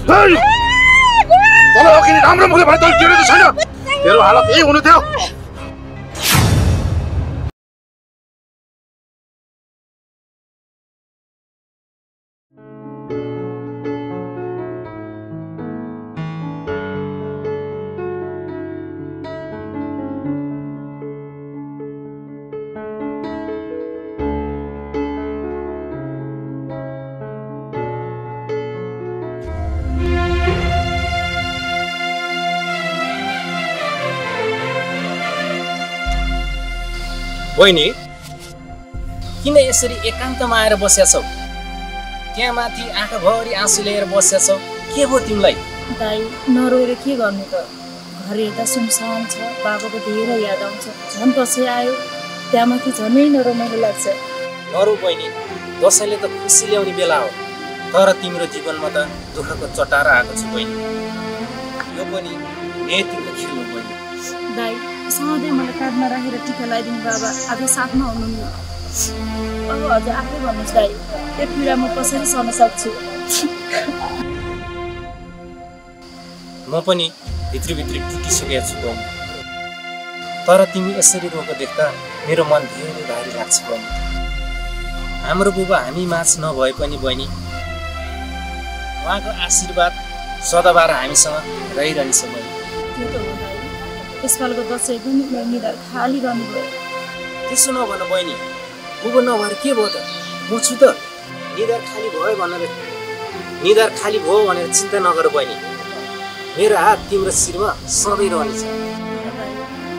तँलाई अघि नै राम्रो मुखले भने तँले टेर्नु त छैन तेरो हालत यही हुनु थियो बहिनी किन यसरी एकान्तमा आएर बस्या छौ त्यहाँ माथि आँखाभरि आँसु लिएर बस्या छौ के भयो तिमीलाई दाइ नरोएर के गर्नु त घर हेर्दा सुनसान छ बाबाको धेरै याद आउँछ झन् दसैँ आयो त्यहाँमाथि झनै नरमाइलो लाग्छ नरो बहिनी दसैँले त खुसी ल्याउने बेला हो तर तिम्रो जीवनमा त दुःखको चटारा आएको छ बहिनी यो पनि नेतिको खेल हो बहिनी दाइ सधैँ मलाई काँधमा राखेर टिका लगाइदिनु बाबा आज साथमा हुनुहुन्न अब हजुर आफै भन्नुहोस् दाइ यो पीडा म कसरी सहन सक्छु म पनि भित्री टुटिसकेको छु बहिनी तर तिमी यसरी रोएको देख्दा मेरो मन धेरै भारी लाग्छ बहिनी हाम्रो बुबा हामी माझ नभए पनि बहिनी उहाँको आशीर्वाद सदाबार हामीसँग रहिरहन्छ बहिनी त्यो त हो दाइ यसपालिको दसैँ पनि निधार खाली रहनुभयो त्यसो नभन बहिनी बुबा नभएर के भयो त म छु त निधार खाली भयो भनेर चिन्ता नगर बहिनी मेरो हात तिम्रो शिरमा सधैँ रहनेछ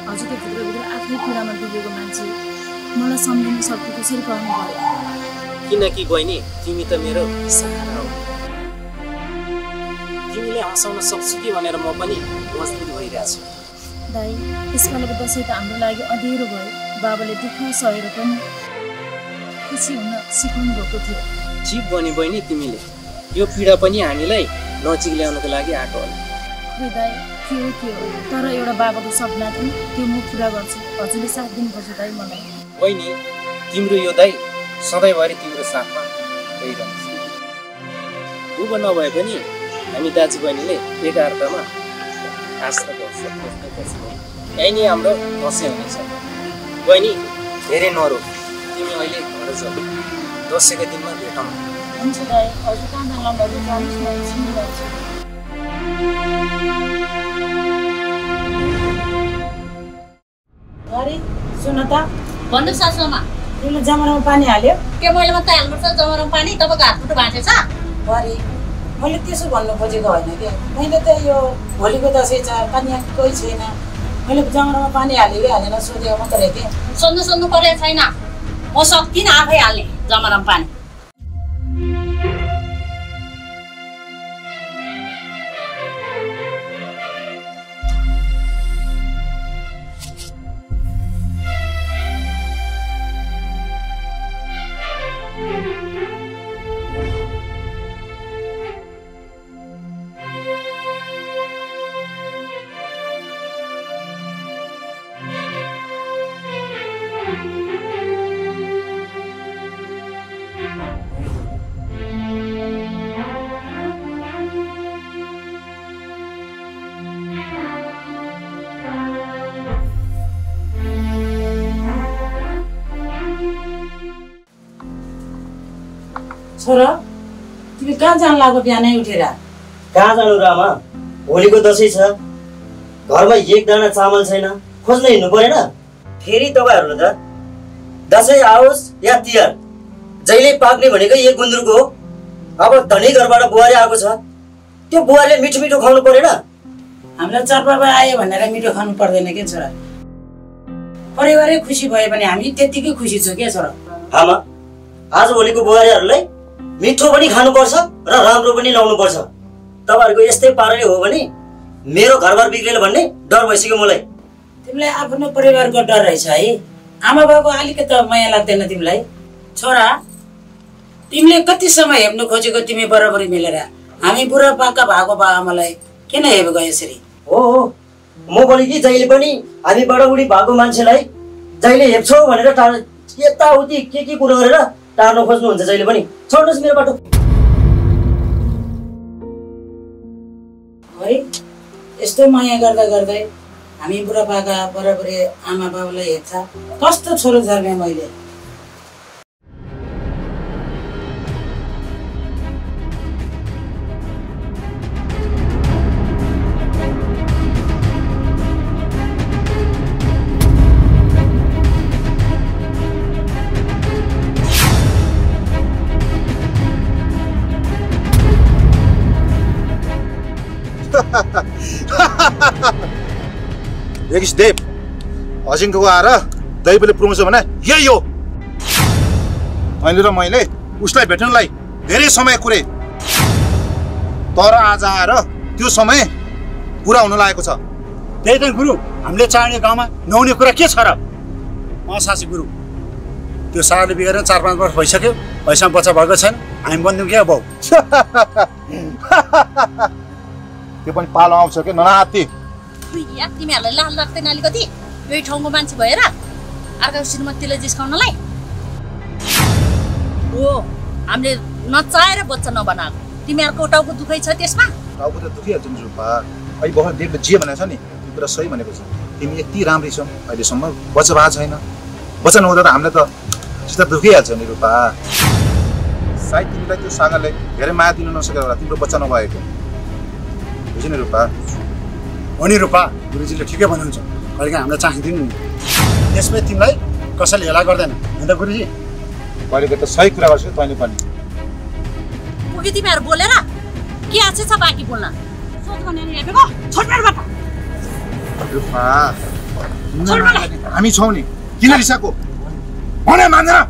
हजुर त्यो भित्रभित्र आफ्नै पीडामा डुबेको मान्छे मलाई सम्झिनु सक्नु कसरी पाउनु भयो किनकि बहिनी तिमी त मेरो सहारा हो तिमीले हँसाउन सक्छु कि भनेर म पनि मजबुत भइरहेको छु दाइ यसपालिको दसैँ त हाम्रो लागि अँधेरो भयो बाबाले दुःख सहेर पनि खुसी हुन सिकाउनु भएको थियो ठिक भने बहिनी तिमीले यो पीडा पनि हामीलाई नजिक ल्याउनको लागि आएको होला खै दाइ के हो तर एउटा बाबाको सपना थियो त्यो म पुरा गर्छु हजुरले साथ दिनुपर्छ दाइ मलाई बहिनी तिम्रो यो दाइ सधैँभरि तिम्रो साथमा रहिरहन्छ बुबा नभए पनि हामी दाजुबहिनीले एकाअर्कामा आश्रय गर्छ यही नै हाम्रो दसैँ हुनेछ बहिनी धेरै नरो तिमी अहिले घर जाऊ दसैँको दिनमा भेटौँ हुन्छ दाइ हजुर कहाँ जानु जानुहोस् न अरे सुन त भन्नुहोस् सासुमा तिमीले जमरामा पानी हाल्यो के मैले मात्रै हाल्नुपर्छ जमरामा पानी तपाईँको हात खुट्टो भाँचेछ अरे मैले त्यसो भन्नु खोजेको होइन कि मैले त यो भोलिको दसैँ छ कन्या कोही छैन मैले जमरामा पानी हाल्यो कि हालेन सोधेको मात्रै थिएँ सोध्नु परेको छैन म सक्दिनँ आफै हाल्ने जमरामा पानी छोरा तिमी कहाँ जानु लाग्यो बिहानै उठेर कहाँ जानु र आमा भोलिको दसैँ छ घरमा एक दाना चामल छैन खोज्न हिँड्नु परेन फेरि तपाईँहरूले त दसैँ आओस् या तिहार जहिले पाक्ने भनेको एक गुन्द्रुक हो अब धनी घरबाट बुहारी आएको छ त्यो बुहारीले मिठो मिठो खुवाउनु परेन हामीलाई चाडपर्व आयो भनेर मिठो खानु पर्दैन के छोरा परिवारै खुसी भयो भने हामी त्यतिकै खुसी छौँ के छोरा आमा आज भोलिको बुहारीहरूलाई मिठो पनि खानुपर्छ र राम्रो पनि लाउनुपर्छ तपाईँहरूको यस्तै पाराले हो भने मेरो घरबार बिग्रेल भन्ने डर भइसक्यो मलाई तिमीलाई आफ्नो परिवारको डर रहेछ है आमा बाबुको अलिकति माया लाग्दैन तिमीलाई छोरा तिमीले कति समय हेर्नु खोजेको तिमी बराबरी मिलेर हामी बुढा पाका भएको बा आमालाई किन हेरेको यसरी हो म पनि कि जहिले पनि हामी बडाबुढी भएको मान्छेलाई जहिले हेप्छौ भनेर यताउति के कुरा गरेर टार्न खोज्नुहुन्छ जहिले पनि छोड्नुहोस् मेरो बाटो है यस्तो माया गर्दा गर्दै हामी बुढापाका बराबरी आमा बाबुलाई हेर्छ कस्तो छोरो जन्मे मैले एकस देव अजिङ्को आएर दैवले पुर्याउँछ भने यही हो। अहिले र मैले उसलाई भेट्नलाई धेरै समय कुरे तर आज आएर त्यो समय पुरा हुन लागेको छ। त्यही त गुरु हामीले चाहने गाउँमा नहुने कुरा के छ र? साँच्ची गुरु त्यो सारले बिगारेर 4-5 वर्ष भइसक्यो पैसा बच्चा भएको छैन हामी बन्दियौँ क्या बाउ। त्यो पनि पालो आउँछ के ननाति। तिमीहरूलाई लाल लाग्दैन अलिकति यही ठाउँको मान्छे भएर अर्को श्रीमतीले जिस्काउनलाई हो हामीले नचाहेर बच्चा नबनाएको तिमीहरूको टाउको दुखाइ छ त्यसमा। टाउको त दुखिहाल्छ नि रूपा। अहिले भर्खर देवले जे भनेको छ नि त्यो कुरा सही भनेको छ। तिमी यति राम्री छौ अहिलेसम्म बच्चा भएको छैन। बच्चा नहुँदा त हामीलाई त चित्त दुखिहाल्छ नि रूपा। सायद तिमीलाई त्यो सागरले धेरै माया दिन नसकेर होला तिम्रो बच्चा नभएको बुझ्यो नि रूपा। हो नि रूपा गुरुजीले ठिकै भन्नुहुन्छ कहिलेकाहीँ हामीलाई चाहिँदैन नि त्यसमै तिमीलाई कसैले हेला गर्दैन होइन गुरुजी। कहिलेको त सही कुरा गर्छु तैँले पनि। पुग्यो तिमीहरू बोलेर के आछ छ बाँकी बोल्न सोच भनेर हेरेको छोड मेरोबाट रूपा हामी छौँ नि किन रिसाको भने मान्दैन।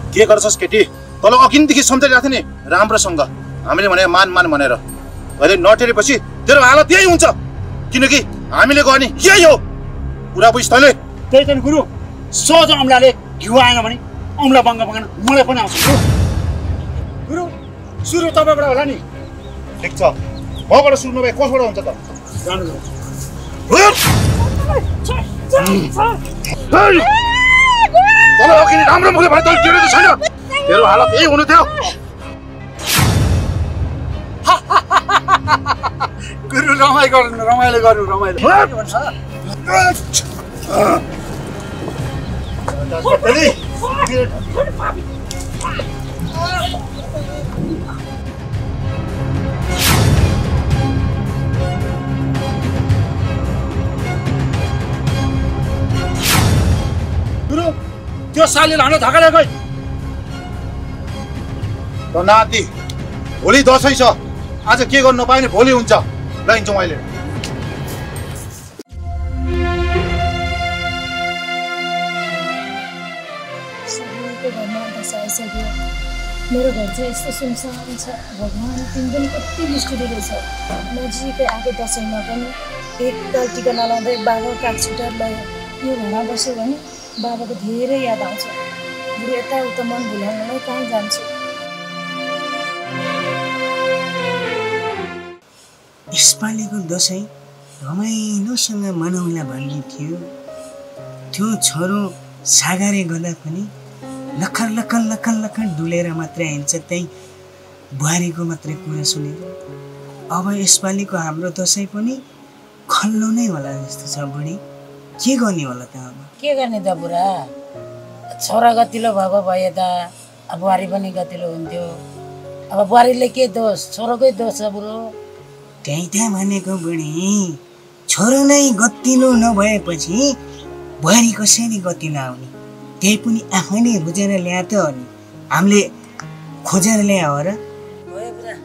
के गर्छस् केटी तल अघिदेखि सम्झाइरहेको थिएँ नि राम्रोसँग हामीले भने मान मान भनेर अहिले नटेरेपछि तेरो हालत यही हुन्छ किनकि हामीले गर्ने यही हो पुरा बुझ तैँले। त्यही त गुरु सोझ अम्लाले घिउ आएन भने अम्ला बङ्ग बङ्गन मलाई पनि आउँछ गुरु। सुरु तपाईँबाट होला नि। ठिक छ मबाट सुरु नभए कसबाट हुन्छ त जानु तल अघि राम्रो मुखले भने तैँले टेरेको छैन तेरो हालत यही हुनु थियो। गुरु रमाइलो गर्नु रमाइलो गुरु त्यो सालीले हामीलाई धक्का ल्याएको त नाति भोलि दसैँ छ आज के गर्नु नपाए नि भोलि हुन्छ लाइन्छौँ अहिले। मेरो घर चाहिँ यस्तो सुनसान छ भगवान् तिमी पनि कति निष्ठुरी रहेछ। नजिकै आएको दसैँमा पनि एकताल टिका नलाउँदै बाबा काठ छुटाएर लयो। यो घरमा बस्यो भने बाबाको धेरै याद आउँछ। बुढी यताउता मन भुलाउनलाई कहाँ जान्छु। यसपालिको दसैँ रमाइलोसँग मनाउला भन्ने थियो। त्यो छोरो सागारे गर्दा पनि लखर लखर लखर लखर डुलेर मात्रै आइन्छ त्यही बुहारीको मात्रै कुरा सुनेर। अब यसपालिको हाम्रो दसैँ पनि खल्लो नै होला जस्तो छ बुढी। के गर्ने होला त अब? के गर्ने त बुढा छोरा गतिलो भएको भए त अब बुहारी पनि गतिलो हुन्थ्यो। अब बुहारीले के दोष छोरोकै दोष छ बुढो। त्यही त भनेको बुढी छोरो नै गतिलो नभएपछि बुहारी कसरी गतिलो आउने? त्यही पनि आफैले रोजेर ल्याए त हो नि हामीले खोजेर ल्यायो र। भयो बुढा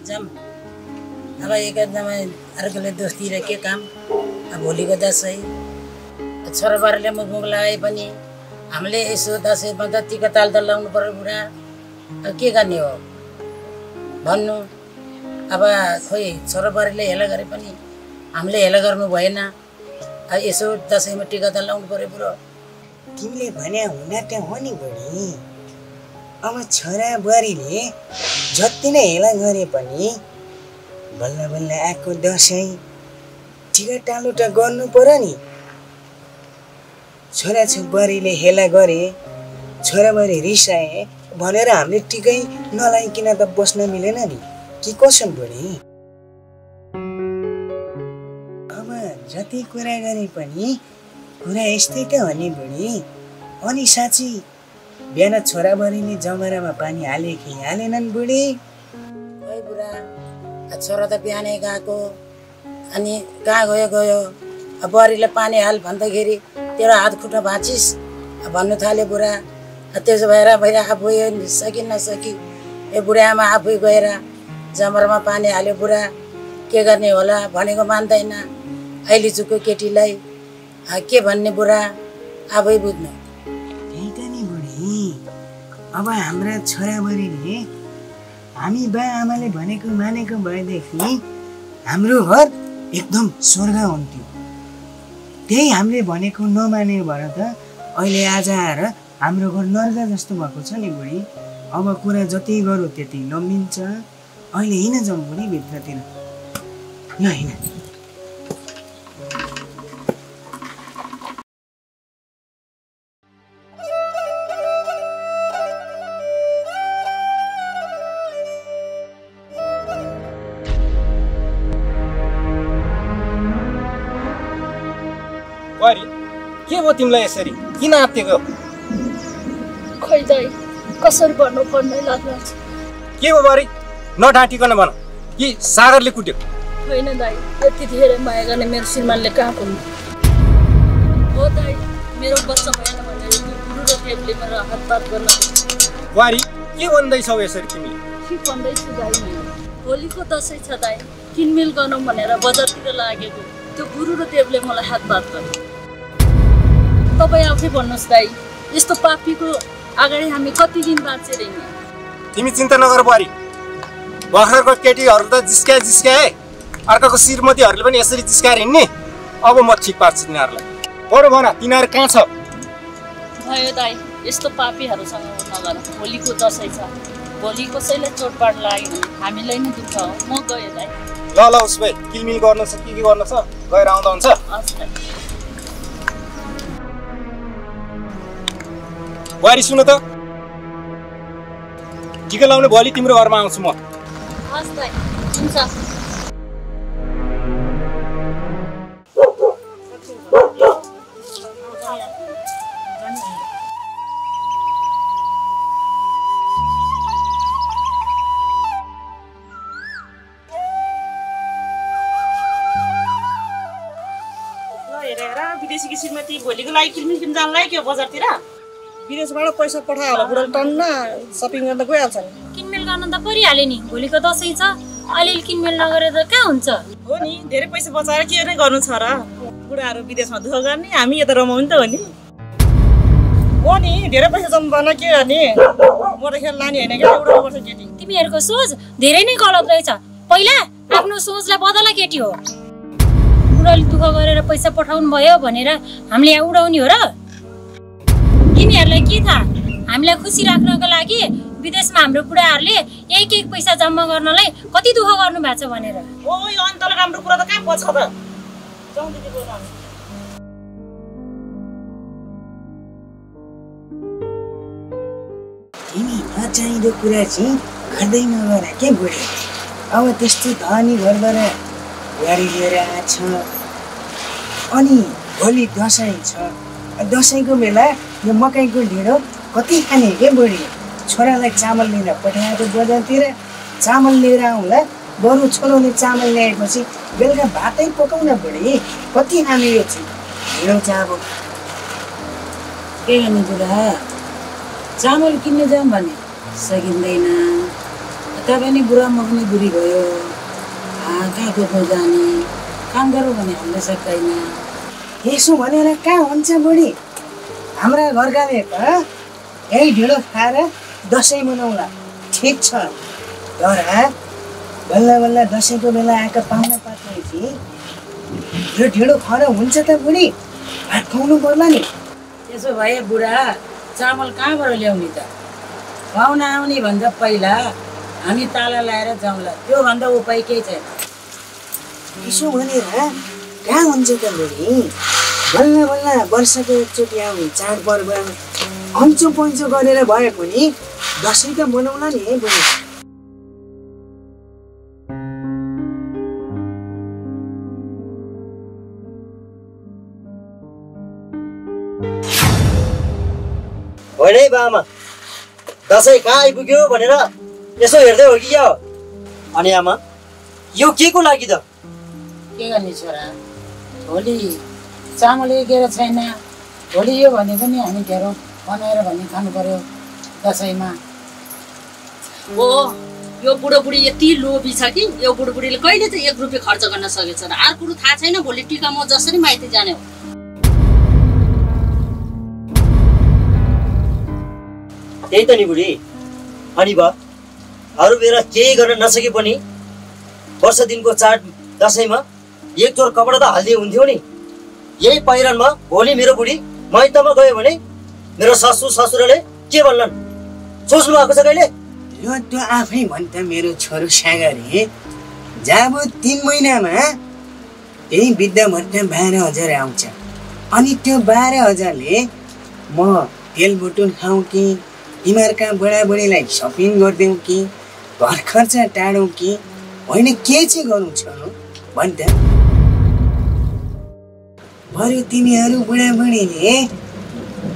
जाम अब एकदमै अर्कोले दोष दिएर के काम। अब भोलिको दसैँ छोराबारीले मुखमुख लगाए पनि हामीले यसो दसैँमा त टिका ताल त लाउनु पर्यो बुढा। अब के गर्ने हो भन्नु। अब खोइ छोराबारीले हेला गरे पनि हामीले हेला गर्नु भएन। अब यसो दसैँमा टिका त लाउनु पर्यो बुढो। तिमीले भने हुन त हो नि बुढी। अब छोरा बुहारीले जति नै हेला गरे पनि बल्ल बल्ल आएको दसैँ टिकाटालो त गर्नु पर्यो नि। छोरा बुहारीले हेला गरे, छोरा बुहारी रिसाए भनेर हामीले टिकै नलाइकन त बस्न मिलेन नि, के कसो बुढी? अब जति कुरा गरे पनि कुरा यस्तै त हो नि बुढी। अनि साँच्ची बिहान छोरा बुहारीले जमरामा पानी हाले कि हालेनन् बुढी? खोइ बुढा, छोरा त बिहानै गएको, अनि कहाँ गयो बुहारीले पानी हाल भन्दाखेरि तेरो हात खुट्टा भाँचिस भन्नु थाल्यो बुढा। त्यसो भएर आफू सकि नसकी ए बुढामा आफै गएर जमरामा पानी हाल्यो बुढा। के गर्ने होला भनेको मान्दैन अहिले चुको केटीलाई, के भन्ने बुढा आफै बुझ्नु। त्यही त नि बुढी, अब हाम्रा छोराबुहारीले हामी बा आमाले भनेको मानेको भएदेखि हाम्रो घर एकदम स्वर्ग हुन्थ्यो। त्यही हामीले भनेको नमाने भएर त अहिले आज आएर हाम्रो घर नर्क जस्तो भएको छ नि बुढी। अब कुरा जति गरौँ त्यति लम्बिन्छ। अहिले हिँड जाउँ बुढी भित्रतिर, ल हिँड। बुहारी के भयो तिमीलाई यसरी किन आत्तिएको? खै दाइ कसरी भन्नु पर्ने लाग्छ। के भयो बुहारी? नढाँटिकन भन कि सागरले कुट्यो? होइन दाइ, यति धेरै माया गर्ने मेरो श्रीमानले कहाँ पुग्नु हो दाइ। मेरो बच्चा भएन भनेर गुरु र देवले मेरो हातपात गर्न। बुहारी के भन्दैछौ यसरी तिमीले? के भन्दैछु दाइ, होलीको दसैँ छ दाइ, किनमेल गरौँ भनेर बजारतिर लागेको त्यो गुरु र देवले मलाई हातपात गर्यो। तपाईँ आफै भन्नुहोस् दाइ, यस्तो पापीको अगाडि हामी कति दिन बाँचेर हिँड्ने? तिमी चिन्ता नगर बुहारी, भर्खरको केटीहरू त जिस्काए, अर्काको श्रीमतीहरूले पनि यसरी जिस्काएर हिँड्ने। अब म ठिक पार्छु तिनीहरूलाई। बरु भन तिनीहरू कहाँ छ? भयो दाइ, यस्तो पापीहरूसँग नगर। होलीको दसैँ छ, भोलि कसैलाई चोटपाट लाग्यो भने हामीलाई नै दुःख हो। म गएँ दाइ। ल उसो भए किलमिल गर्नु छ के गर्नु छ गएर आउँदा हुन्छ। हस् दाइ। बुहारी सुन त, टिका लाउने भोलि तिम्रो घरमा आउँछु म। हस् दाइ, हुन्छ। विदेशी श्रीमती भोलिको लागि किनमेल किन्न जानु लाग्यो बजारतिर। विदेशबाट पैसा पठायो होला, बुढाले टन्न सपिङ गर्न गइहाल्छ नि। किनमेल गर्न त परिहाल्यो नि, भोलिको दसैँ छ, अलिअलि किनमेल नगरेर कहाँ हुन्छ? हो नि, धेरै पैसा बचाएर के नै गर्नु छ र? बुढाहरू विदेशमा दुःख गर्ने, हामी यता रमाउनु त हो नि। हो नि, धेरै पैसा जम्मा के गर्ने? म त खेल लाने होइन क्या, एउटा वर्ष केटी। तिमीहरूको सोच धेरै नै गलत रहेछ। पहिला आफ्नो सोचलाई बदला केटी हो। बुढाले दुःख गरेर पैसा पठाउनु भयो भनेर हामीले यहाँ उडाउने हो र? तिमीहरूलाई के थाहा, हामीलाई खुसी राख्नको लागि विदेशमा हाम्रो बुढाहरूले एक पैसा जम्मा गर्नलाई कति दुःख गर्नु भएको छ भनेर। ओ यो अन्तल राम्रो कुरा त कहाँ पर्छ त? जाउँ दिदी बोल्नु। तिमी नचाहिँदो कुरा चाहिँ गर्दै नगर के बुढी। अब त्यस्तो धनी घरबाट गाडी लिएर आएछ, अनि भोलि दसैँ छ। दसैँको बेला यो मकैको ढिँडो कति खाने के बुढी? छोरालाई चामल लिएर पठाएको बजारतिर, चामल लिएर आउँला, बरु छोरोले चामल ल्याएपछि बेलुका भातै पकाउन बुढी। कति खाने यो चाहिँ ढिँडो चामल? के गर्ने बुढा, चामल किन्ने जाऊँ भने सकिँदैन। तपाईँ नि बुढा, म पनि बुढी भयो, कहाँ को जाने, काम गरौँ भने हामीलाई सक्दैन। यसो भनेर कहाँ हुन्छ बुढी? हाम्रा घरकाले त यही ढिँडो खाएर दसैँ मनाउला, ठिक छ। तर बल्ल बल्ल दसैँको बेला आएका पाहुना पातपछि यो ढिँडो खाएर हुन्छ त बुढी? भात खुवाउनु पर्ला नि। त्यसो भए बुढा चामल कहाँबाट ल्याउने त? पाहुना आउने भन्दा पहिला हामी ताला लाएर जाउँला, त्योभन्दा उपाय केही छैन। यसो भनेर कहाँ हुन्छ त बुढी? बल्ल बल्ल वर्षको एकचोटि आउने चाडपर्व अन्चो पन्चो गरेर भए पनि दसैँ त मनाउला नि है बुढी। होइन है बामा, दसैँ कहाँ आइपुग्यो भनेर यसो हेर्दै हो कि क्या हो? अनि आमा यो के को लागि त? के गर्ने छोरा, भोलि चामल एकेर छैन, भोलि यो भने पनि हामी ढेँडो बनाएर भन्ने खानु पर्यो दसैँमा। हो, यो बुढोबुढी यति लोभी छ कि यो बुढोबुढीले कहिले त 1 रुपियाँ खर्च गर्न सकेको छैन। अर्को कुरो थाहा छैन, भोलि टिका म जसरी माइती जाने हो। त्यही त नि बुढी। अनि बा अरू बेला केही गर्न नसके पनि वर्ष दिनको चाड दसैँमा एक जोर कपडा त हालिदिए हुन्थ्यो नि। यही पहिरनमा भोलि मेरो बुढी माइतमा गयो भने मेरो ससुराले के भन्लान्? सोच्नु भएको छ कहिले? यो त्यो आफै भन्छ मेरो छोरो सागरे जब 3 महिनामा त्यही वृद्ध भत्ता 12,000 आउँछ। अनि त्यो 12,000ले म तेल बुटुन खाउँ कि तिमीहरूका बुढाबुढीलाई सपिङ गरिदेऊ कि घर खर्च टाढौँ कि होइन के चाहिँ गर्नु छोरो भन्छ? बरु तिमीहरू बुढाबुढीले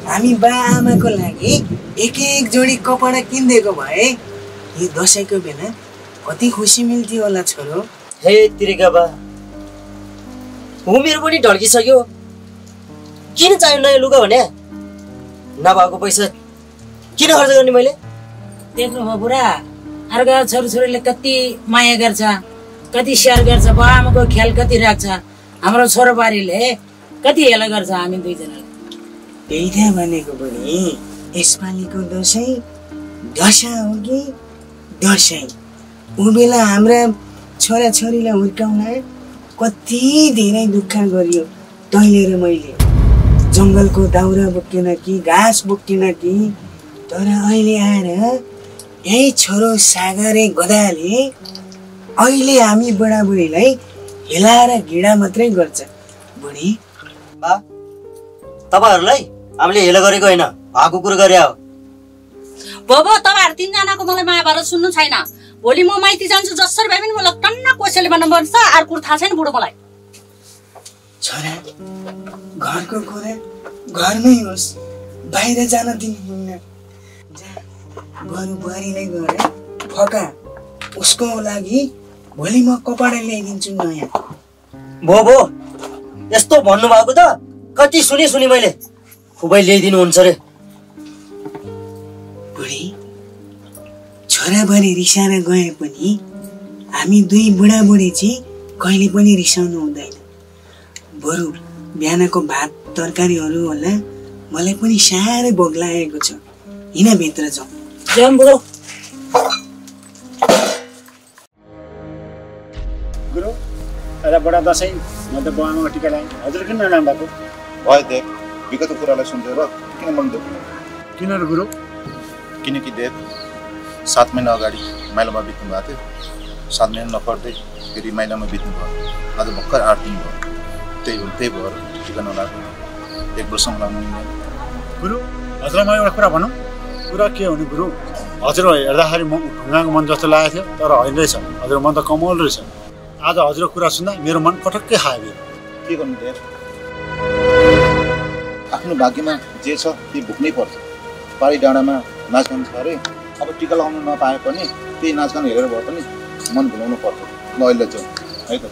हामी बा आमाको लागि एक जोडी कपडा किनिदिएको भए यो दसैँको बेला कति खुसी मिल्थ्यो होला छोरो। हे तिरेका बा, उमेर पनि ढल्किसक्यो, किन चाहियो नयाँ लुगा भने? नभएको पैसा किन खर्च गर्ने मैले? देख्नुभयो बुढा, अर्का छोरीले कति माया गर्छ, कति स्याहार गर्छ, बा आमाको ख्याल कति राख्छ। हाम्रो छोराबारीले कति हेला गर्छ हामी दुईजनाले। त्यही त भनेको पनि यसपालिको दसैँ दशा हो कि दसैँ। ऊ बेला हाम्रा छोराछोरीलाई हुर्काउन कति धेरै दुःख गरियो तैँले र मैले। जङ्गलको दाउरा बोकिन कि घाँस बोकिन कि, तर अहिले आएर यही छोरो सागरे गदाले अहिले हामी बुढाबुढीलाई हेलाएर घिडा मात्रै गर्छ। बुढी बा, तपाईँहरूलाई हामीले हेला गरेको होइन, भएको कुरो गरे हो। बाबा, तपाईँहरू 3 जनाको मलाई माया भएर सुन्नु छैन। भोलि म माइती जान्छु, जसरी भए पनि मलाई टन्न कोसेले भन्न पर्छ। अर्को कुरो थाहा छैन बुढो मलाई। छोरा, घरको कुरा घरमै होस्, बाहिर जान दिनुहुन्न। बरु बुहारीलाई गएर फका, उसको लागि भोलि म कपडा ल्याइदिन्छु नयाँ। भो यस्तो भन्नुभएको त कति सुनि मैले। खुबै ल्याइदिनु हुन्छ रे। बुढी, छोराभरि रिसाएर गए पनि हामी दुई बुढाबुढी चाहिँ कहिले पनि रिसाउनु हुँदैन। बरु बिहानको भात तरकारीहरू होला, मलाई पनि साह्रै भोक लागेको छ। हिँड भित्र जाउँ। बुढो गुरु, अहिले बडा दसैँ म त बुवाआमाको टिका लगाएँ, हजुर किन नलानु भएको? भयो देव, विगतको कुरालाई सम्झेर किन मन दुख्नु? किन र गुरु? किनकि देव 7 महिना अगाडि माइलोमा बित्नु भएको थियो। 7 महिना नपर्दै फेरि माइलोमा बित्नु भयो। आज भर्खर 8 दिन भयो। त्यही भएर टिका नलाग्नु, 1 वर्षसम्म लाग्नु मिल्दैन। गुरु, हजुरलाई म एउटा कुरा भनौँ। कुरा के हुने गुरु, हजुर हेर्दाखेरि म ढुङ्गाको मन जस्तो लागेको थियो, तर होइन रहेछ। हजुर मन त कमल रहेछ। आज हजुरको कुरा सुन्दा मेरो मन पटक्कै खायो। के गर्नु देव, आफ्नो भाग्यमा जे छ त्यो भुक्नै पर्छ। पारी डाँडामा नाचगान छ अरे, अब टिका लगाउनु नपाए पनि त्यही नाचगान हेरेर भए पनि मन भुलाउनु पर्छ। ल अहिले जाउँ है त।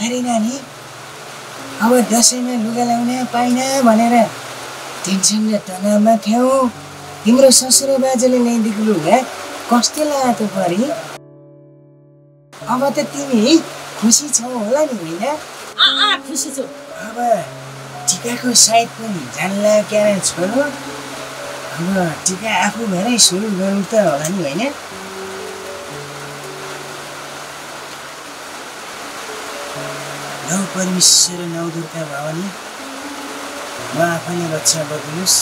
अरे नानी, अब दसैँमा लुगा लाउन पाइन भनेर टेन्सन र तनावमा थियौ। तिम्रो ससुरा बाजेले ल्याइदिएको लुगा कस्तो लाग्यो त परी? अब त तिमी खुसी छौ होला नि होइन? खुसी छु। अब टिकाको साइड पनि जान्ला क्या छोरो? अब टिका आफू भएरै सुरु गरौँ त होला नि होइन? नौ परमेश्वर नौ दुर्गा भवानी म आफैले रक्षा गरिदिनुहोस्।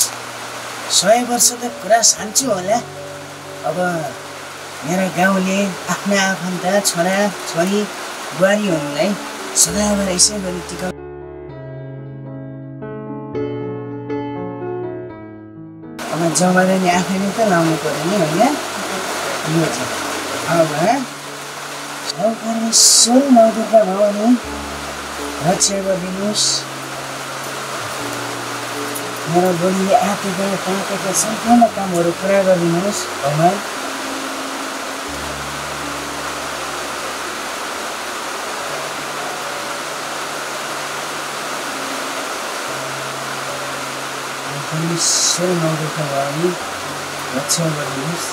100 वर्ष त कुरा सान्छु होला। अब मेरा गाउँले आफ्ना आफन्त छोरा छोरी बुहारीहरूलाई सदाभर यसै गरी टिका अब जमाराले आफैले त लाउनु पर्यो नि होइन? यो चाहिँ अब नौ परमेश्वर नौ दुर्गा भवानी रक्षा गरिदिनुहोस्। मेरो बोलीले आँटेको पाकेको सम्पूर्ण कामहरू पुरा गरिदिनुहोस् भगवान्। परमेश्वर नौ दुर्गा भवानी रक्षा गरिदिनुहोस्।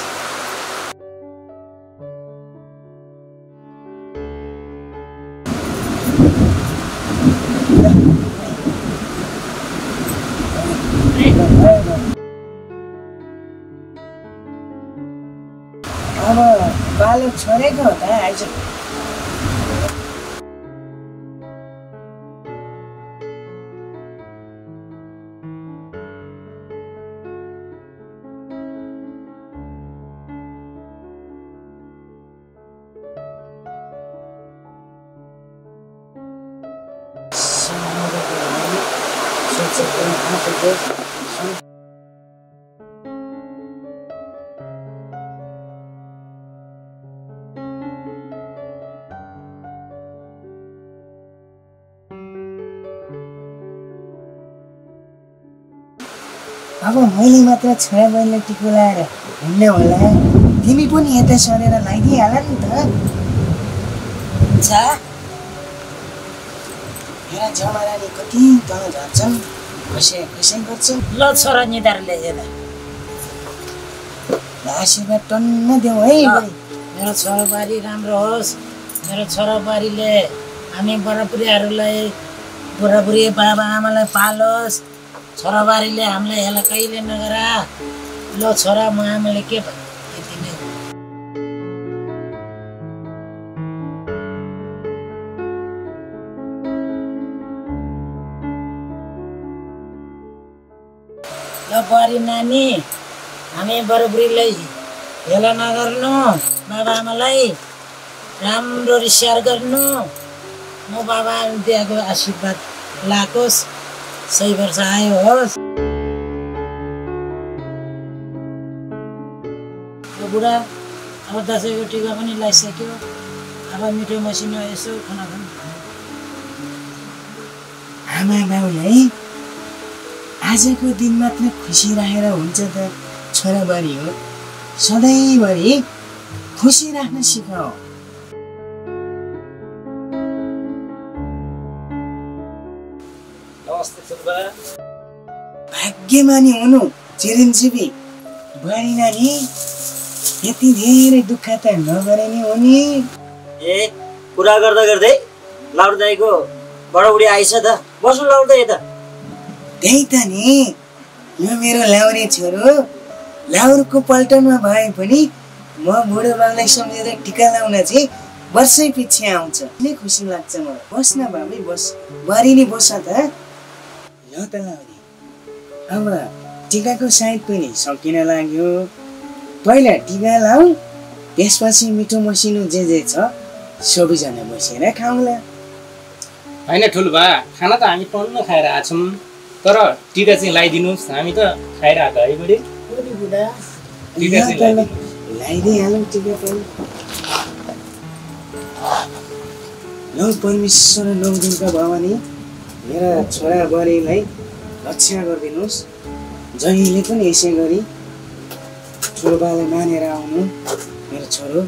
अब बालक छोडेको हो त आइज। अब मैले मात्र छोरा बहिनीलाई टिको लाएर हिँड्न होला, तिमी पनि यता सरेर लगाइदिइहाल नि त। मेरा जमाराले कति तल झर्छन्, खै गर्छन्। ल छोरा निधार ल्याएर आशीर्वाद टन्न देऊ है। मेरो छोराबारी राम्रो होस्। मेरो छोराबारीले हामी बुढाबुढीहरूलाई बुढाबुढी बाबा आमालाई पालोस्। छोराबारीले हामीलाई हेला कहिले नगरा। ल छोरा म आमाले के भन्नु यति नै। ल बुहारी नानी हामी बुढाबुढीलाई हेला नगर्नु। बाबा आमालाई राम्ररी स्याहार गर्नु। म बाबा दिएको आशीर्वाद लाकोस्। 100 वर्ष आयो होस्। बुढा अब दसैँको टिका पनि लगाइसक्यो। अब मिठो मसिनो यसो खाना खानु। आमा बाउलाई आजको दिन मात्र खुसी राखेर हुन्छ त छोराबारी हो। सधैँभरि खुसी राख्न सिकाऊ। भाग्यमानी हुनु चिरञ्जीवी बुहारी नानी। यति धेरै दुःख त नगरे नि हो नि। ए कुरा गर्दा गर्दै लाउड दाइको बडाबुढी आइछ त। बस्नु लाउड दाइ यता। त्यही त नि, यो मेरो लाउरे छोरो लाउरको पल्टनमा भए पनि म बुढो बाबुलाई सम्झेर टिका लाउन चाहिँ वर्षै पछि आउँछ। नै खुसी लाग्छ मलाई। बस् न बाबै बस। बुहारी नि बस त। ल त लाउरे अब टिकाको साइड पनि सकिन लाग्यो। पहिला टिका लाऊ, त्यसपछि मिठो मसिनो जे छ सबैजना बसेर खाउँला। होइन ठुलो बा, खाना त हामी टन्न खाएर आएको छौँ, तर टिका चाहिँ लगाइदिनुहोस्। हामी त खाएर आएको है बुढी। टिका चाहिँ लगाइदिइहालौँ टिका पनि। नौ परमेश्वर नौ दुर्गा भवानी मेरा छोरा बुहारीलाई रक्षा गरिदिनुहोस्। जहिले पनि यसै गरी ठुलो बालाई मानेर आउनु। मेरो छोरो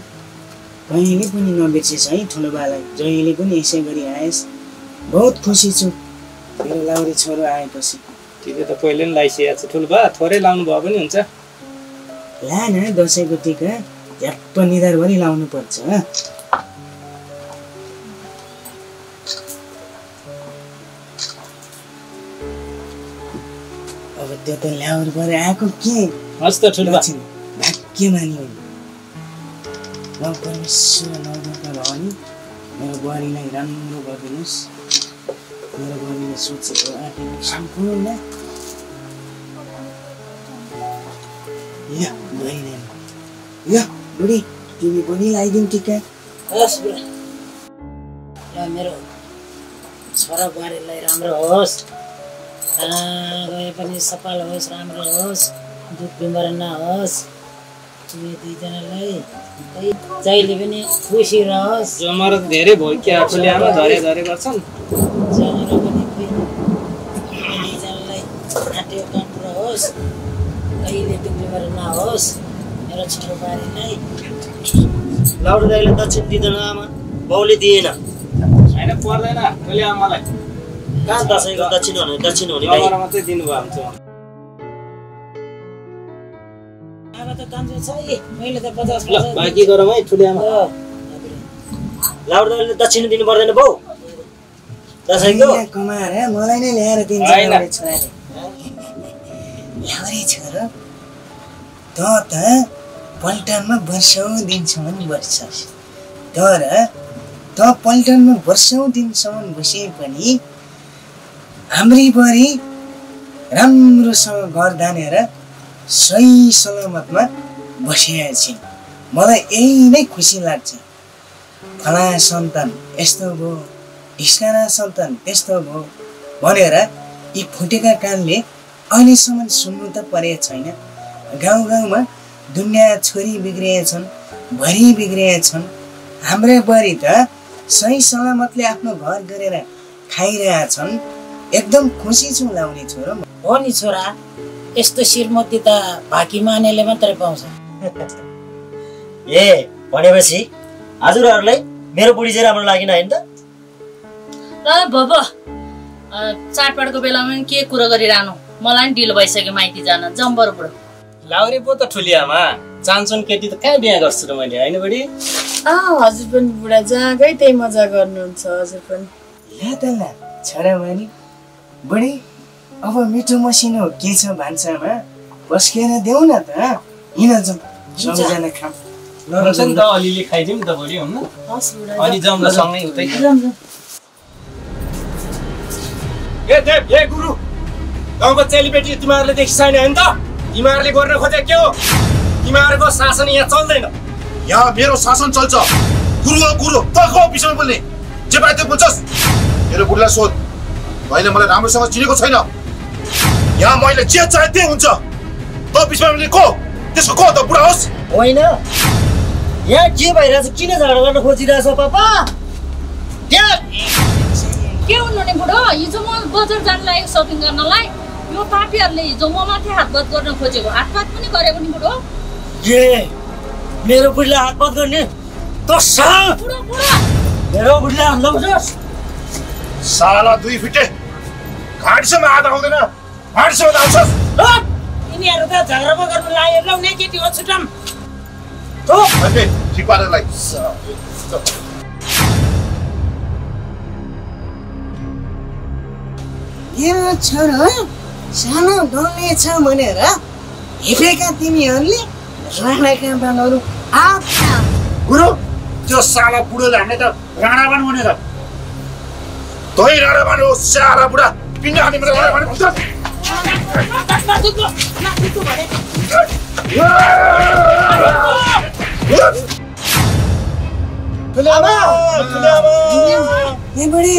कहिले पनि नबिर्सेछ है ठुलो बालाई। जहिले पनि यसै गरी आएस्। बहुत खुसी छु मेरो लाउरी छोरो आएपछि टिका त पहिले नि लाइसकेको छ ठुलो बा थोरै लाउनु भयो पनि हुन्छ ला न दसैँको टिका झ्याप्प निधारभरि लाउनु पर्छ अब त्यो त ल्याउनु पर्यो आएको के हस् त ठुलो बा भाग्यमानी हो म परमेश्वर नौदुर्गा भवानी मेरो बुहारीलाई राम्रो गरिदिनुहोस् मेरो बुहारीले सोचेको आँटेको सम्पूर्ण या बुढी तिमी पनि लगाइदिउँ टिका हस् बुढा ल मेरो छोरा बुहारीलाई राम्रो होस् कहाँ गए पनि सफल होस् राम्रो होस् दुख बिमार नहोस् तिमी दुईजनालाई जहिले पनि खुसी रहोस् जमर धेरै भयो कि आफूले आमा झरे गर्छन् जमर पनि दुईजनालाई आँट्यो काँटो रहोस् कहिले दुख बिमार नहोस् मेरो छोरो बुहारीलाई लाउडो दाइले दक्षिण दिँदैन आमा बाउले दिएन हैन पर्दैन कहिले आमालाई कहाँ दसैँको दक्षिण हुने भाइ मात्रै दिनुभयो हुन्छ आमा त कान्छो छ है मैले त 50 ल बाँकी गरौँ है ठुली आमा लाउडो दाइले दक्षिण दिनु पर्दैन बाउ दसैँको कमाएर मलाई नै ल्याएर दिन्छ लाउरी छोरो त पल्टनमा वर्षौँ दिनसम्म बस्छस् तर त पल्टनमा वर्षौँ दिनसम्म बसे पनि हाम्री बुहारी राम्रोसँग घर धानेर सही सलामतमा बसेका छिन् मलाई यही नै खुसी लाग्छ फला सन्तान यस्तो भयो ढिस्काना सन्तान त्यस्तो भयो भनेर यी फुटेका कानले अहिलेसम्म सुन्नु त परेको छैन गाउँ गाउँमा दुनियाँ छोरी बिग्रिए छन् भरि बिग्रिए छन् हाम्रा बुहारी त सही सलामतले आफ्नो घर गरेर खाइरहेका छन् एकदम खुसी छु लाउने छोरो हो नि छोरा यस्तो श्रीमती त भाकी मानेले मात्रै पाउँछ ए भनेपछि हजुरहरूलाई मेरो बुढी चाहिँ राम्रो लागेन हैन त ल बाबा चाडपाडको बेलामा के कुरा गरिरहनु मलाई नि ढिलो भइसक्यो माइती जान जम्बर बुढो लाउरे पो त ठुली आमा चान्सुन केटी त कहाँ बिहा गर्छु र मैले हैन बडी हजुर पनि बुढा जहाँ गए त्यही मजा गर्नुहुन्छ हजुर पनि ला त ला छोरा बहिनी बुढी अब मिठो मसिनो के छ भान्सामा पस्केर देऊ न त हिँड जाउँ सबैजना खाऊ हुन्छ नि त अलिअलि खाइदिउँ नि त बडी हुन्न अनि जाउँ न सँगै उतै ए देव ए गुरु गाउँको चेलीबेटी तिमीहरूले देखि छैन हैन त तिमीहरूले गर्न खोजे के हो तिमीहरूको शासन यहाँ चल्दैन यहाँ मेरो शासन चल्छ गुरु हो गुरु त को विषयमा बोल्ने जे पाए त्यो बोल्छस् मेरो बुढीलाई सोध मैले मलाई राम्रोसँग चिनेको छैन यहाँ मैले जे चाहे त्यही हुन्छ त विषयमा बोल्ने को त्यसको को त बुढा होस् होइन यहाँ के भइरहेछ किन झगडा गर्न खोजिरहेछ पापा के हुनु नि बुढो हिजो म बजार जान लागेको सपिङ गर्नलाई यो पापीहरूले हिजो म माथि हातपात गर्न खोजेको हातपात पनि गरेको नि बुढो ए मेरो बुढीलाई हातपात गर्ने त बुढो मेरो बुढीलाई हात लगाउँछस् साला दुई फिटे घाटसम्म आधा आउँदैन घाटसम्म आउँछस् यिनीहरू त झगडा गर्नु लाग्यो लाउने केटी हो छुटम ठिक पारेलाई मेरो छोरो सानो डल्ने छ भनेर हिँडेका तिमीहरूले राणाका बालहरू गुरु त्यो साला बुढोले हामीले त राणाबान भनेर तै राणाबान हो साला बुढा पिण्ड हाने मेरो राणाबान भन्छ ए बुढी